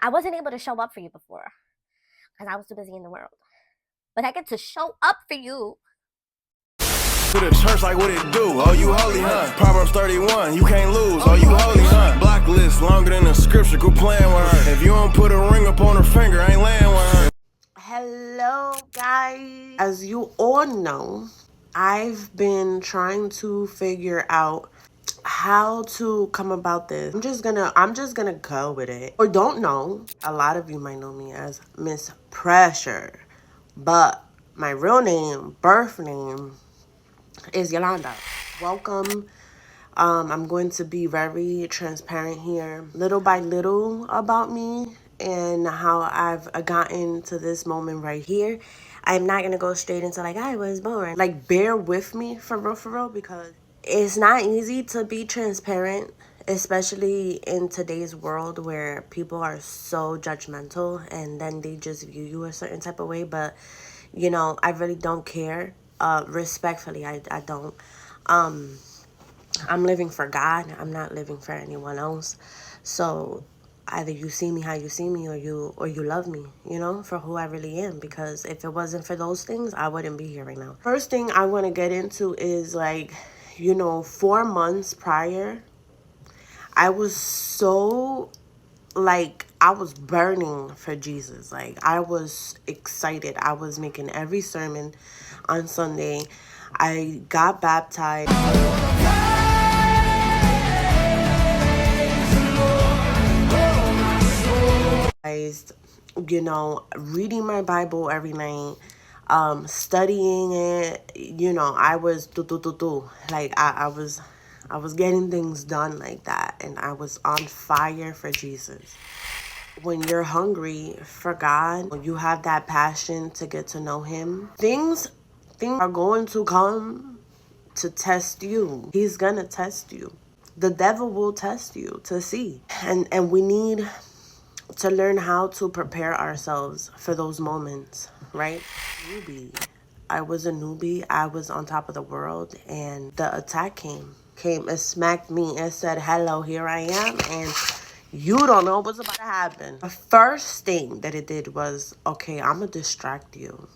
I wasn't able to show up for you before because I was too busy in the world. But I get to show up for you. To the church like what it do, oh you holy, huh? Proverbs 31, you can't lose, oh you holy, huh? Block list longer than the scripture, quit playing with her. If you don't put a ring up on her finger, I ain't laying with her. Hello guys, as you all know, I've been trying to figure out how to come about this. I'm just gonna go with it. Or don't know, a lot of you might know me as Miss Pressure, but my real name, birth name, is Yolanda. Welcome. I'm going to be very transparent here, little by little, about me and how I've gotten to this moment right here. I'm not gonna go straight into like I was born. Like, bear with me for real, because it's not easy to be transparent, especially in today's world where people are so judgmental and then they just view you a certain type of way. But you know, I really don't care. Respectfully, I don't. I'm living for God. I'm not living for anyone else. So either you see me how you see me, or you love me, you know, for who I really am. Because if it wasn't for those things, I wouldn't be here right now. First thing I want to get into is, like, you know, 4 months prior, I was so, like, I was burning for Jesus. Like, I was excited. I was making every sermon on Sunday. I got baptized. You know, reading my Bible every night, studying it. You know, I was like I was getting things done like that, and I was on fire for Jesus. When you're hungry for God, when you have that passion to get to know Him, things are going to come to test you. He's gonna test you. The devil will test you to see, and we need to learn how to prepare ourselves for those moments, right? Newbie. I was a newbie. I was on top of the world, and the attack came. It smacked me. It said, hello, here I am, and you don't know what's about to happen. The first thing that it did was, okay, I'm going to distract you.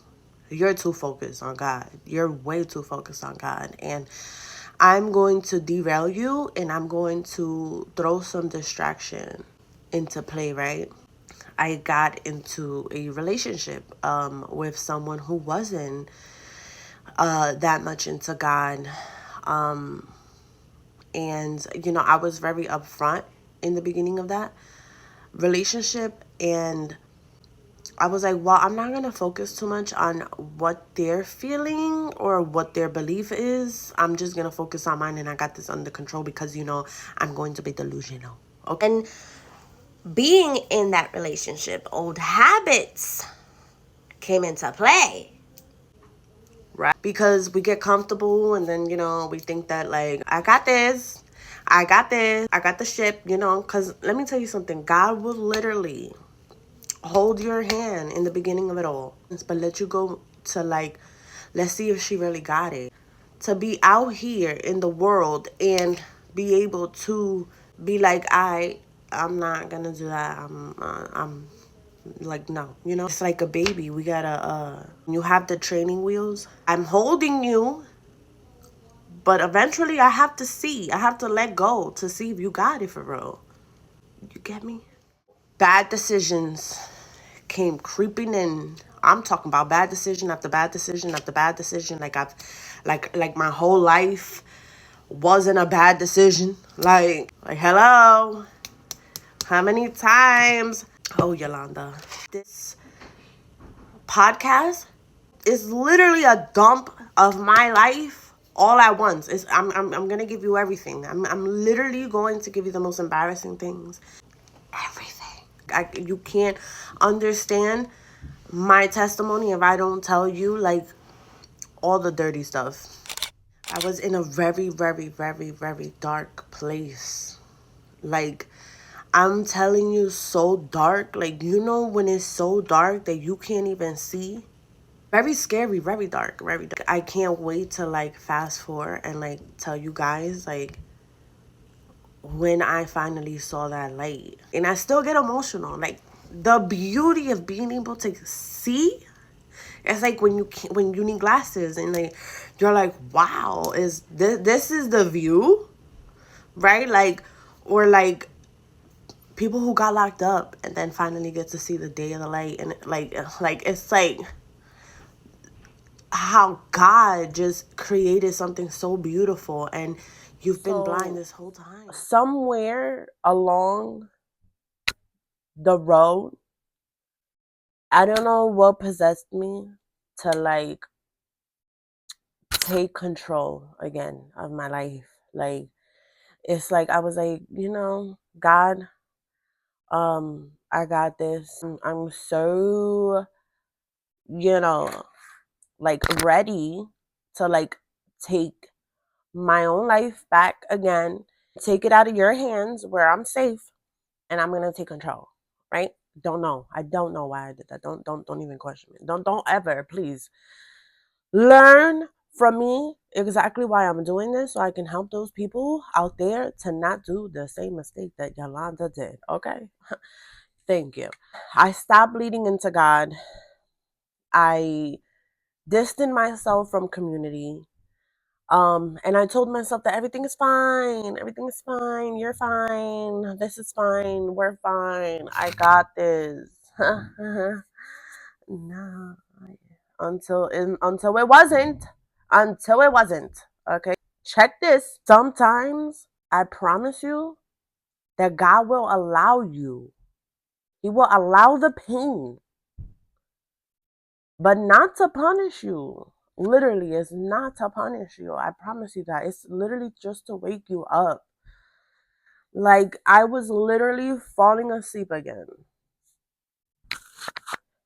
You're too focused on God. You're way too focused on God. And I'm going to derail you, and I'm going to throw some distraction into play, right? I got into a relationship with someone who wasn't that much into God. And, you know, I was very upfront in the beginning of that relationship. And I was like, well, I'm not going to focus too much on what they're feeling or what their belief is. I'm just going to focus on mine, and I got this under control because, you know, I'm going to be delusional. Okay. And being in that relationship, old habits came into play, right? Because we get comfortable, and then, you know, we think that, like, I got this, I got the ship, you know. Because let me tell you something, God will literally hold your hand in the beginning of it all, but let you go to, like, let's see if she really got it. To be out here in the world and be able to be like, I'm not gonna do that. I'm like, no, you know. It's like a baby. We gotta you have the training wheels. I'm holding you, but eventually I have to let go to see if you got it for real. You get me? Bad decisions came creeping in. I'm talking about bad decision after bad decision after bad decision. Like, like my whole life wasn't a bad decision. Like hello, how many times? Oh, Yolanda, this podcast is literally a dump of my life all at once. I'm gonna give you everything. I'm literally going to give you the most embarrassing things. Everything. You can't understand my testimony if I don't tell you, like, all the dirty stuff. I was in a very, very, very, very dark place. Like, I'm telling you, so dark. Like, you know when it's so dark that you can't even see? Very scary, very dark, very dark. I can't wait to, like, fast forward and, like, tell you guys, like, when I finally saw that light. And I still get emotional. Like, the beauty of being able to see. It's like when you need glasses and like you're like, wow, is this is the view, right? Like, or like people who got locked up and then finally get to see the day of the light, and like it's like how God just created something so beautiful and you've been blind this whole time. Somewhere along the road, I don't know what possessed me to like take control again of my life. Like it's like I was like, God, I got this. I'm so, you know, like ready to like take my own life back again, take it out of your hands where I'm safe, and I'm gonna take control. Right? Don't know. I don't know why I did that. Don't even question me. Don't ever, please. Learn from me exactly why I'm doing this so I can help those people out there to not do the same mistake that Yolanda did. Okay? Thank you. I stopped leading into God. I distanced myself from community. And I told myself that everything is fine. Everything is fine. You're fine. This is fine. We're fine. I got this. No. Until it wasn't. Until it wasn't. Okay. Check this. Sometimes I promise you that God will allow you. He will allow the pain, but not to punish you. Literally, it's not to punish you. I promise you that. It's literally just to wake you up. Like I was literally falling asleep again.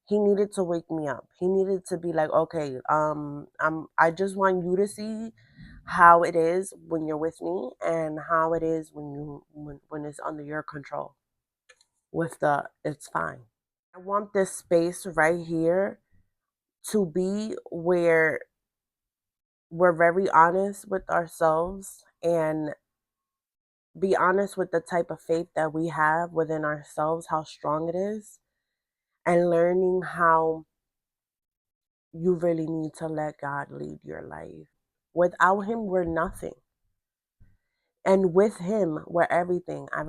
He needed to wake me up. He needed to be like, okay, I just want you to see how it is when you're with me and how it is when it's under your control. With the it's fine. I want this space right here to be where we're very honest with ourselves and be honest with the type of faith that we have within ourselves, how strong it is, and learning how you really need to let God lead your life. Without Him, we're nothing. And with Him, we're everything. I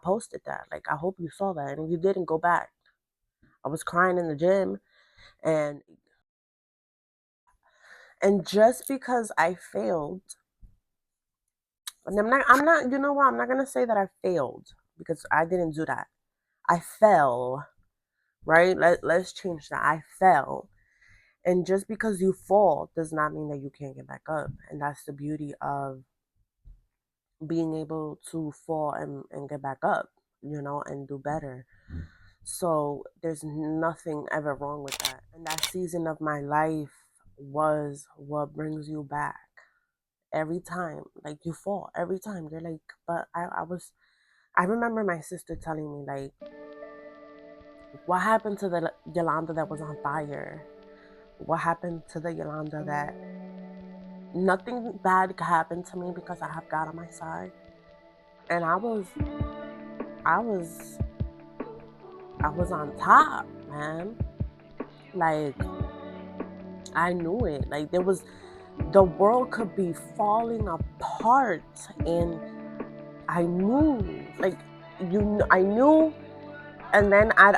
posted that. Like, I hope you saw that. And if you didn't, go back. I was crying in the gym. And just because I failed, and you know what? I'm not going to say that I failed because I didn't do that. I fell, right? Let's change that. I fell. And just because you fall does not mean that you can't get back up. And that's the beauty of being able to fall and get back up, and do better. So there's nothing ever wrong with that. And that season of my life was what brings you back. Every time, like you fall, every time you're like, but I remember my sister telling me, like, what happened to the Yolanda that was on fire? What happened to the Yolanda that nothing bad could happen to me because I have God on my side? And I was on top, man. Like, I knew it. Like, the world could be falling apart, and I knew, like, I knew. And then I'm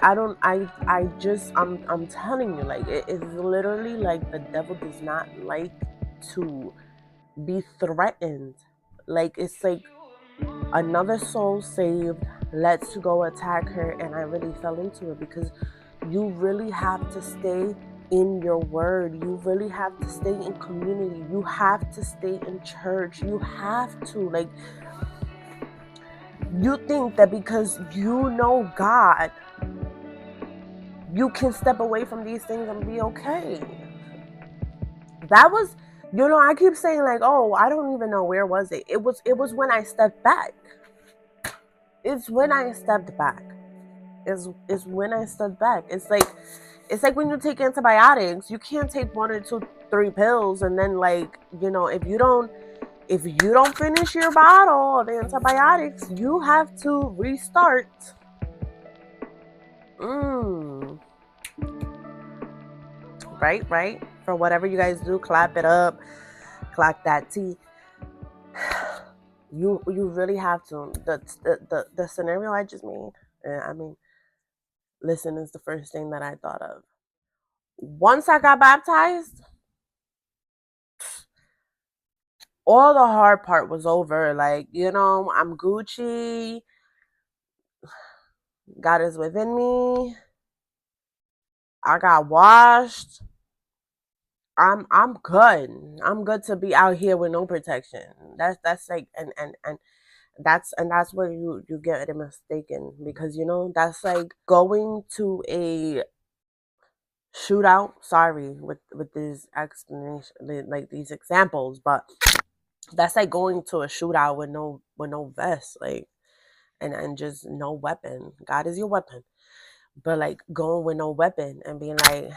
telling you, like, it's literally like the devil does not like to be threatened. Like, it's like another soul saved, let's go attack her. And I really fell into it because you really have to stay in your word. You really have to stay in community. You have to stay in church. You have to, like, you think that because you know God, you can step away from these things and be okay. That was, I keep saying, like, oh, I don't even know, where was it? It was when I stepped back. It's when I stepped back. Is when I stepped back. It's like when you take antibiotics, you can't take 1 or 2, 3 pills and then, like, if you don't finish your bottle of antibiotics, you have to restart. Mm. Right. For whatever you guys do, clap it up, clock that tea. You really have to. The scenario I just made. I mean, listen is the first thing that I thought of. Once I got baptized, all the hard part was over. Like, I'm Gucci. God is within me. I got washed. I'm good. I'm good to be out here with no protection. That's like and that's where you get it mistaken, because that's like going to a shootout. Sorry with these explanation, like these examples, but that's like going to a shootout with no vest, like, and just no weapon. God is your weapon, but like going with no weapon and being like,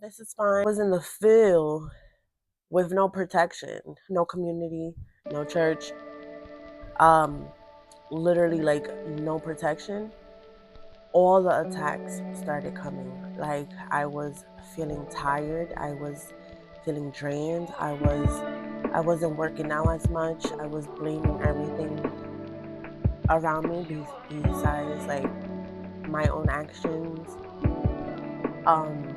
this is fine. I was in the field with no protection, no community, no church, um, literally like no protection. All the attacks started coming. Like, I was feeling tired. I was feeling drained. I wasn't working out as much. I was blaming everything around me besides like my own actions. Um,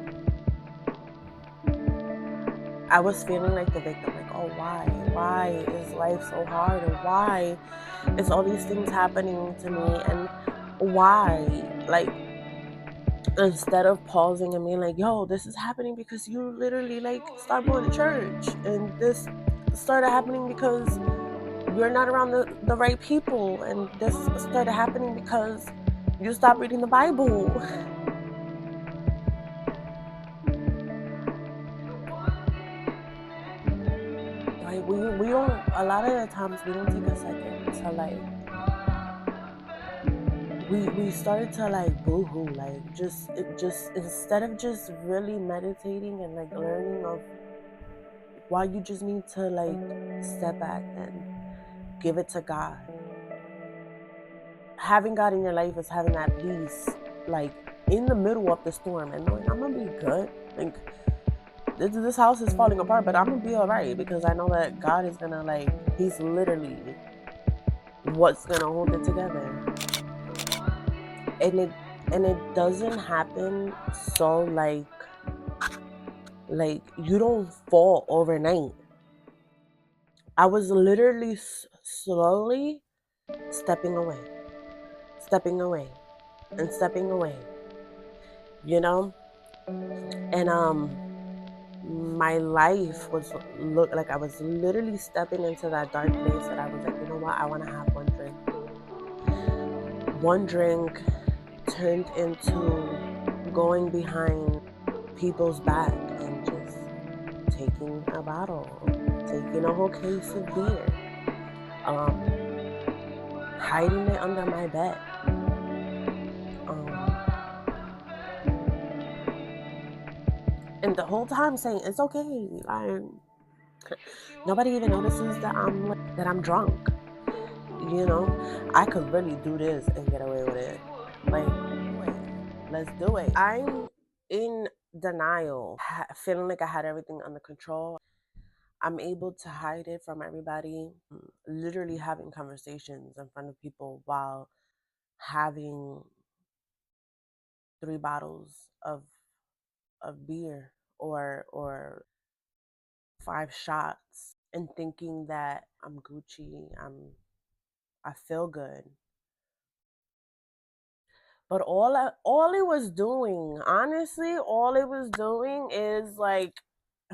I was feeling like the victim, like, oh, why? Why is life so hard? Or why is all these things happening to me? And why? Like, instead of pausing and being like, yo, this is happening because you literally like start going to church. And this started happening because you're not around the right people. And this started happening because you stopped reading the Bible. Like, we don't, a lot of the times we don't take a second to like, we started to like boohoo, like just instead of just really meditating and like learning of why, you just need to like step back and give it to God. Having God in your life is having that peace, like in the middle of the storm, and knowing I'm gonna be good. Like, this house is falling apart, but I'm gonna be all right because I know that God is gonna, like, He's literally what's gonna hold it together. And it doesn't happen so like you don't fall overnight. I was literally slowly stepping away, stepping away, and stepping away, you know? And my life was look like I was literally stepping into that dark place that I was like, you know what? I want to have one drink. One drink turned into going behind people's back and just taking a bottle, taking a whole case of beer, um, hiding it under my bed. Um, and the whole time saying it's okay. Nobody even notices that I'm drunk. I could really do this and get away with it. Like, wait, let's do it. I'm in denial, feeling like I had everything under control. I'm able to hide it from everybody. Literally having conversations in front of people while having 3 bottles of beer or 5 shots, and thinking that I'm Gucci. I feel good. But all it was doing, honestly, all it was doing is like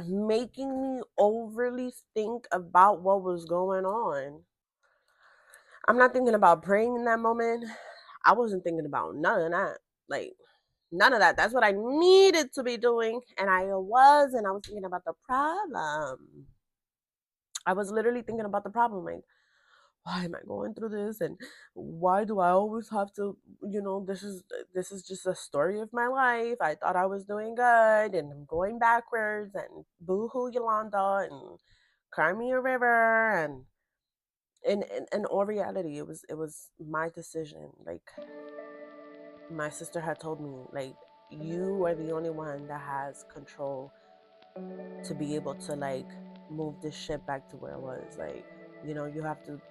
making me overly think about what was going on. I'm not thinking about praying in that moment. I wasn't thinking about none of that. Like, none of that. That's what I needed to be doing. And I was, and I was thinking about the problem. I was literally thinking about the problem. Like, why am I going through this? And why do I always have to, this is just a story of my life. I thought I was doing good and I'm going backwards, and boo-hoo Yolanda, and cry me a river. And in all reality, it was my decision. Like, my sister had told me, like, you are the only one that has control to be able to like move this shit back to where it was. Like, you have to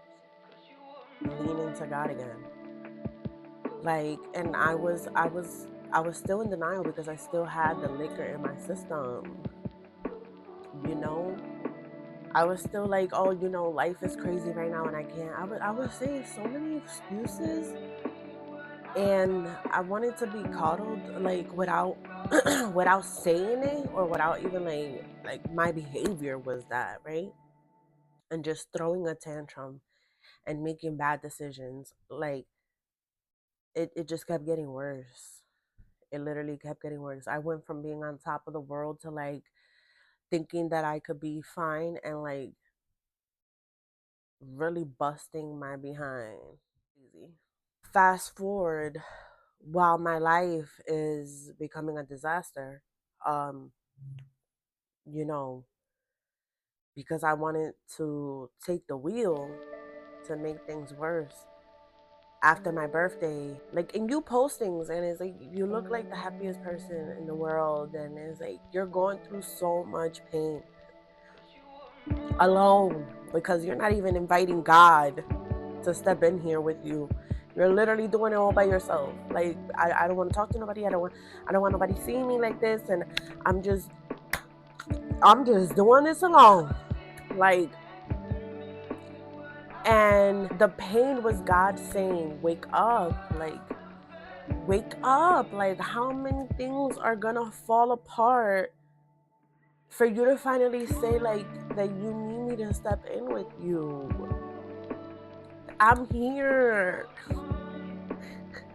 lean into God again. Like, and I was still in denial because I still had the liquor in my system. You know, I was still like, oh, life is crazy right now and I can't. I was saying so many excuses, and I wanted to be coddled, like, without without saying it, or without even like my behavior was that, right? And just throwing a tantrum and making bad decisions. Like, it just kept getting worse. It literally kept getting worse. I went from being on top of the world to like thinking that I could be fine, and like really busting my behind. Easy. Fast forward, while my life is becoming a disaster, um, you know, because I wanted to take the wheel to make things worse. After my birthday, like, and you post things and it's like you look like the happiest person in the world, and it's like you're going through so much pain alone because you're not even inviting God to step in here with you. You're literally doing it all by yourself. Like, I don't want to talk to nobody. I don't want nobody seeing me like this, and I'm just I'm just doing this alone. Like, and the pain was God saying, wake up, like, wake up. Like, how many things are gonna fall apart for you to finally say, like, that you need me to step in with you? I'm here.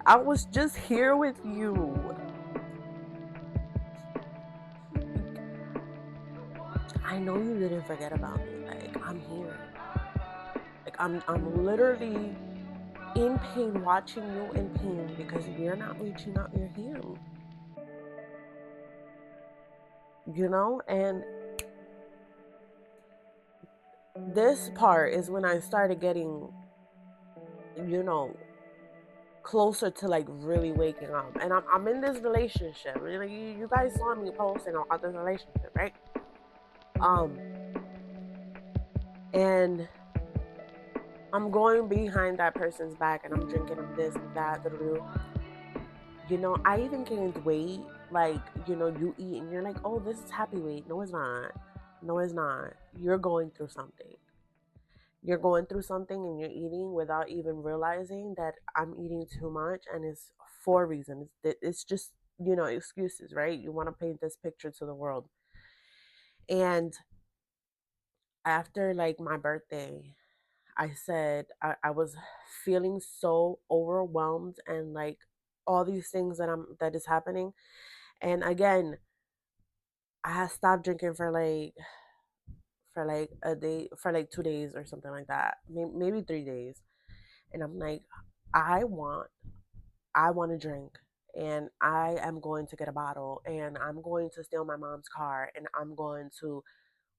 I was just here with you. I know you didn't forget about me. Like, I'm here. Like, I'm literally in pain, watching you in pain because you're not reaching out your hand. And this part is when I started getting, you know, closer to like really waking up. And I'm in this relationship. You guys saw me posting about this relationship, right? And I'm going behind that person's back and I'm drinking them this and that. I even gained weight. Like, you eat and you're like, oh, this is happy weight. No, it's not. No, it's not. You're going through something. You're going through something and you're eating without even realizing that I'm eating too much, and it's for reasons. It's just, excuses, right? You want to paint this picture to the world. And after like my birthday, I said I was feeling so overwhelmed and like all these things that is happening. And again, I had stopped drinking for like a day, for like 2 days or something like that, maybe 3 days. And I'm like, I want I want to drink, and I am going to get a bottle, and I'm going to steal my mom's car, and I'm going to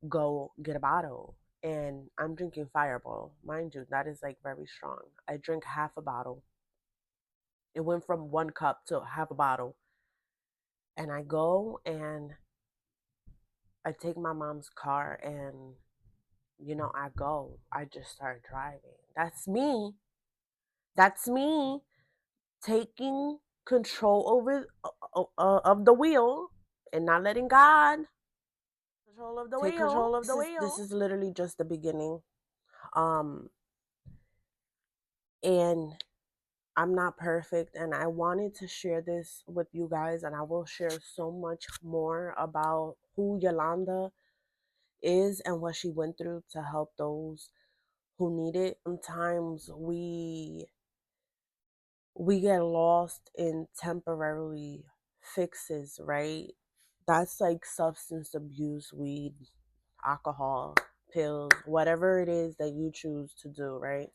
go get a bottle. And I'm drinking Fireball. Mind you, that is like very strong. I drink half a bottle. It went from 1 cup to half a bottle. And I go and I take my mom's car, and I just start driving. That's me. That's me taking control over of the wheel and not letting God take control of the wheel. This is literally just the beginning. Um and I'm not perfect, and I wanted to share this with you guys, and I will share so much more about who Yolanda is and what she went through to help those who need it. Sometimes we get lost in temporarily fixes, right? That's like substance abuse, weed, alcohol, pills, whatever it is that you choose to do, right?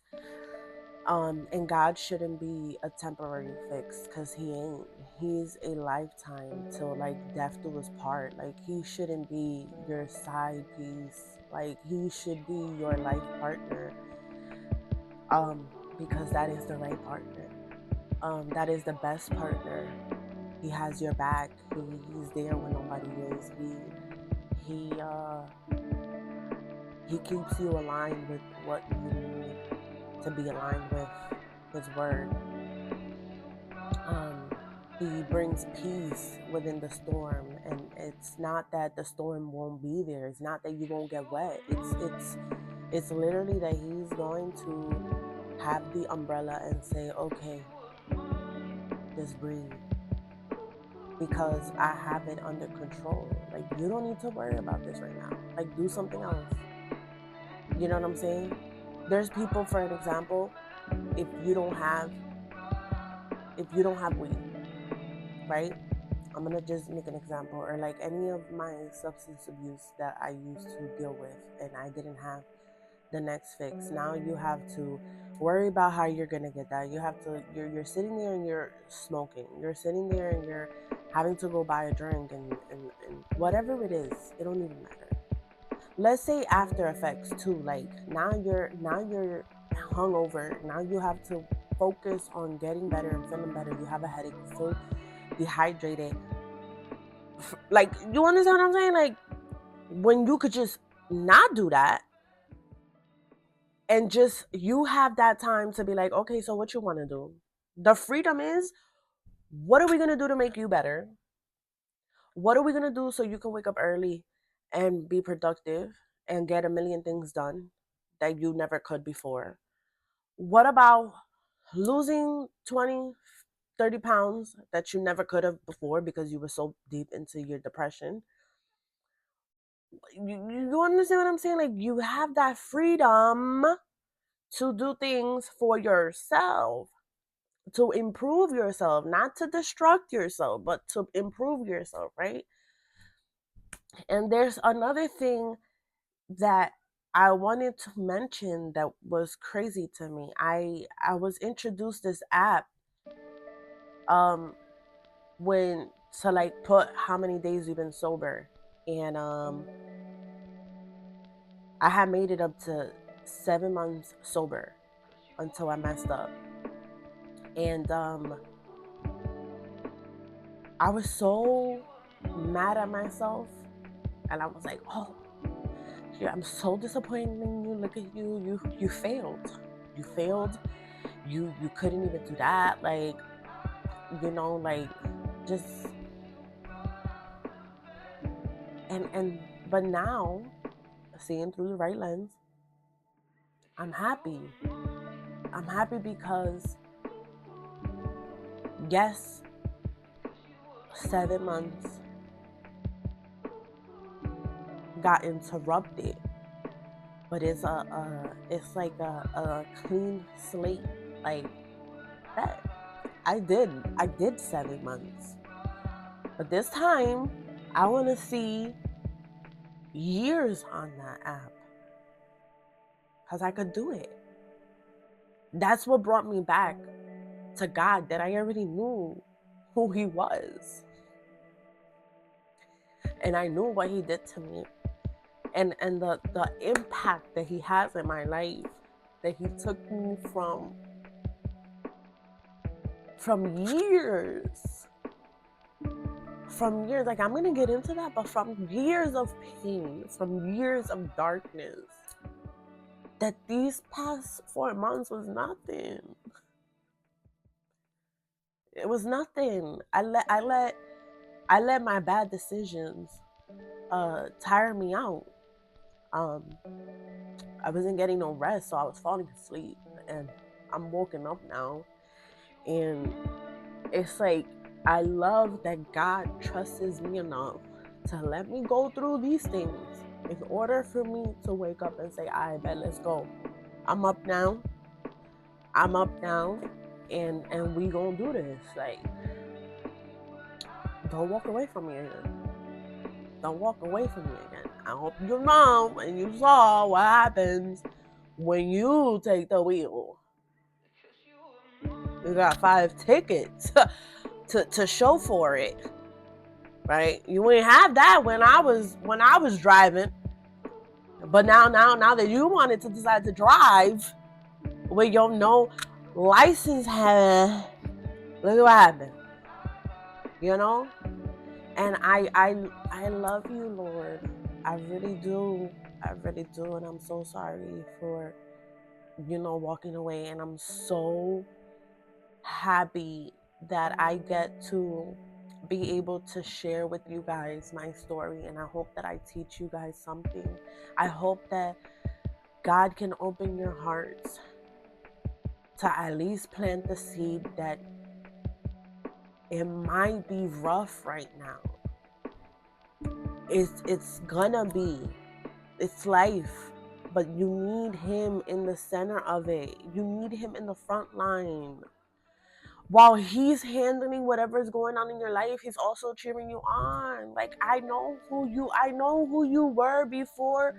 And God shouldn't be a temporary fix, because he ain't. He's a lifetime till like death do us part. Like, he shouldn't be your side piece. Like, he should be your life partner. Because that is the right partner. That is the best partner. He has your back. He's there when nobody is. He keeps you aligned with what you need to be aligned with, his word. He brings peace within the storm, and it's not that the storm won't be there. It's not that you won't get wet. It's literally that he's going to have the umbrella and say, okay, just breathe, because I have it under control. Like, you don't need to worry about this right now. Like, do something else. You know what I'm saying? There's people, for an example, if you don't have weed, right? I'm gonna just make an example, or like any of my substance abuse that I used to deal with, and I didn't have the next fix. Now you have to worry about how you're gonna get that. You have to, you're sitting there and you're smoking. You're sitting there and you're having to go buy a drink and whatever it is, it don't even matter. Let's say after effects too, like now you're hungover. Now you have to focus on getting better and feeling better. You have a headache, you feel dehydrated. Like, you understand what I'm saying? Like, when you could just not do that, and just, you have that time to be like, okay, so what you want to do? The freedom is, what are we going to do to make you better? What are we going to do so you can wake up early and be productive and get a million things done that you never could before? What about losing 20, 30 pounds that you never could have before because you were so deep into your depression? You understand what I'm saying? Like, you have that freedom to do things for yourself, to improve yourself, not to destruct yourself, but to improve yourself, right? And there's another thing that I wanted to mention that was crazy to me. I was introduced this app when to like put how many days you've been sober, and I had made it up to 7 months sober until I messed up. And I was so mad at myself, and I was like, oh, yeah, I'm so disappointed in you. Look at you. You failed. You failed. You couldn't even do that. Like, you know, like, just, and but now, seeing through the right lens, I'm happy. I'm happy because, yes, 7 months got interrupted, but it's like a clean slate. Like that, I did 7 months, but this time I want to see years on that app, because I could do it. That's what brought me back to God, that I already knew who He was, and I knew what He did to me, and the impact that He has in my life, that He took me from years, like, I'm gonna get into that, but from years of pain, from years of darkness, that these past 4 months was nothing. It was nothing. I let my bad decisions tire me out. I wasn't getting no rest, so I was falling asleep, and I'm woken up now, and it's like, I love that God trusts me enough to let me go through these things in order for me to wake up and say, I bet, let's go. I'm up now, and we gonna do this. Like, don't walk away from me again. Don't walk away from me again. I hope you know and you saw what happens when you take the wheel. You got 5 tickets to show for it, right? You ain't have that when I was driving, but now that you wanted to decide to drive with your no license, Look at what happened. You know? And I love you, Lord. I really do. I really do. And I'm so sorry for, walking away. And I'm so happy that I get to be able to share with you guys my story. And I hope that I teach you guys something. I hope that God can open your hearts to at least plant the seed that it might be rough right now. It's gonna be. It's life. But you need him in the center of it. You need him in the front line. While he's handling whatever's going on in your life, he's also cheering you on. Like, I know who you were before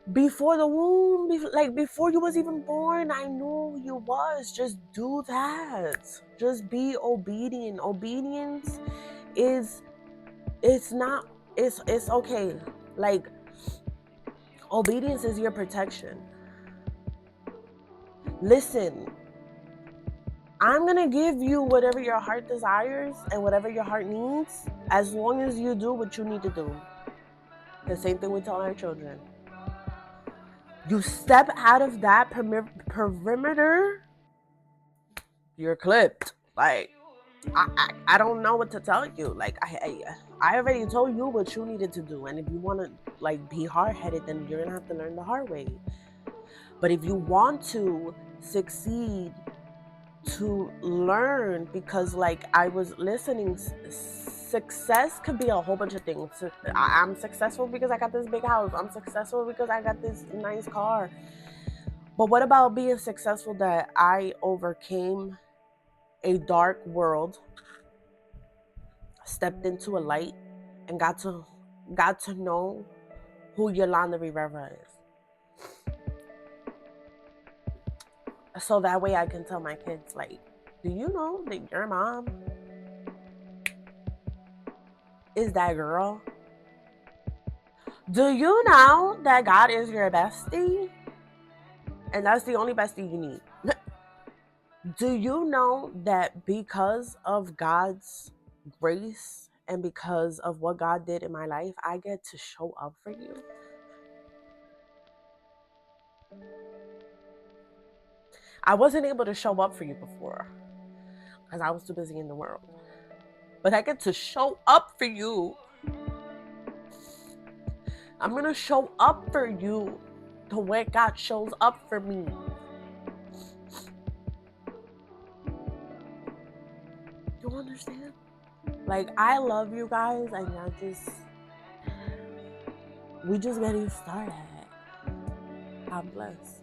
the womb, before you was even born. I knew who you was. Just do that. Just be obedient. Obedience is, it's okay. Like, obedience is your protection. Listen, I'm gonna give you whatever your heart desires and whatever your heart needs, as long as you do what you need to do. The same thing we tell our children. You step out of that perimeter, you're clipped. Like, I don't know what to tell you. Like, I already told you what you needed to do. And if you want to, like, be hard-headed, then you're gonna have to learn the hard way. But if you want to succeed, to learn, because, like, I was listening, success could be a whole bunch of things. I'm successful because I got this big house. I'm successful because I got this nice car. But what about being successful that I overcame a dark world, stepped into a light, and got to know who Yolanda Rivera is? So that way I can tell my kids, like, do you know that your mom is that girl? Do you know that God is your bestie? And that's the only bestie you need. Do you know that because of God's grace and because of what God did in my life, I get to show up for you? I wasn't able to show up for you before because I was too busy in the world. But I get to show up for you. I'm going to show up for you the way God shows up for me. You understand? Like, I love you guys, and we just getting started. God bless.